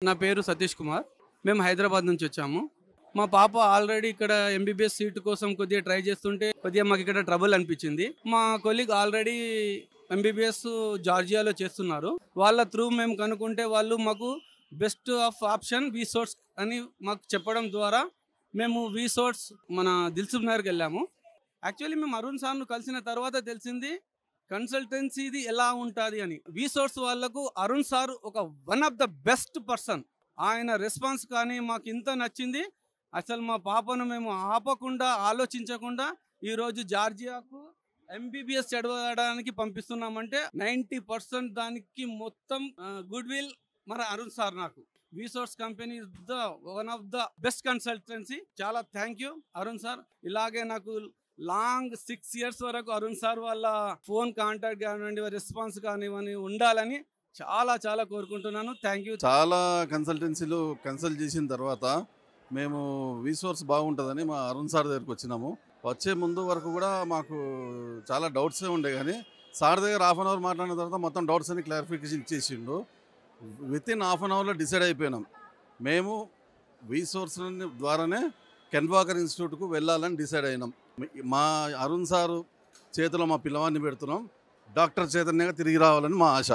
నా పేరు సతీష్ కుమార్. మేము హైదరాబాద్ నుంచి వచ్చాము. మా పాప ఆల్రెడీ ఇక్కడ ఎంబీబీఎస్ సీట్ కోసం కొద్దిగా ట్రై చేస్తుంటే కొద్దిగా మాకు ఇక్కడ ట్రబుల్ అనిపించింది. మా కొలీగ్ ఆల్రెడీ ఎంబీబీఎస్ జార్జియాలో చేస్తున్నారు. వాళ్ళ త్రూ మేము కనుక్కుంటే వాళ్ళు మాకు బెస్ట్ ఆఫ్ ఆప్షన్ వి సోర్స్ అని మాకు చెప్పడం ద్వారా మేము వి సోర్స్ మన దిల్సుఖ్ నగర్కి వెళ్ళాము. యాక్చువల్లీ మేము అరుణ్ సార్ను కలిసిన తర్వాత తెలిసింది కన్సల్టెన్సీది ఎలా ఉంటుంది అని. వి సోర్స్ వాళ్ళకు అరుణ్ సార్ ఒక one of the best person. ఆయన రెస్పాన్స్ కానీ మాకు ఇంత నచ్చింది. అసలు మా పాపను మేము ఆపకుండా ఆలోచించకుండా ఈరోజు జార్జియాకు ఎంబీబీఎస్ చదవడానికి పంపిస్తున్నామంటే 90% దానికి మొత్తం గుడ్ విల్ మన అరుణ్ సార్. నాకు V source company is the one of the best consultancy. చాలా థ్యాంక్ యూ అరుణ్ సార్. ఇలాగే నాకు లాంగ్ 6 years వరకు అరుణ్ సార్ వాళ్ళ ఫోన్ కాంటాక్ట్ కానివ్వండి, రెస్పాన్స్ కానివ్వండి ఉండాలని చాలా చాలా కోరుకుంటున్నాను. Thank you. చాలా కన్సల్టెన్సీలు కన్సల్ట్ చేసిన తర్వాత మేము వి సోర్స్ బాగుంటుందని మా అరుణ్ సార్ దగ్గరికి వచ్చినాము. వచ్చే ముందు వరకు కూడా మాకు చాలా డౌట్సే ఉండే, కానీ సార్ దగ్గర హాఫ్ అన్ అవర్ మాట్లాడిన తర్వాత మొత్తం డౌట్స్ అన్ని క్లారిఫికేషన్ ఇచ్చేసిండు. వితిన్ హాఫ్ అన్ అవర్లో డిసైడ్ అయిపోయినాం. మేము వి సోర్స్ ద్వారానే కెన్ వాకర్ ఇన్స్టిట్యూట్కు వెళ్ళాలని డిసైడ్ అయినాం. మా అరుణ్ సారు చేతిలో మా పిల్లవాడిని పెడుతున్నాం. డాక్టర్ చైతన్యగా తిరిగి రావాలని మా ఆశ.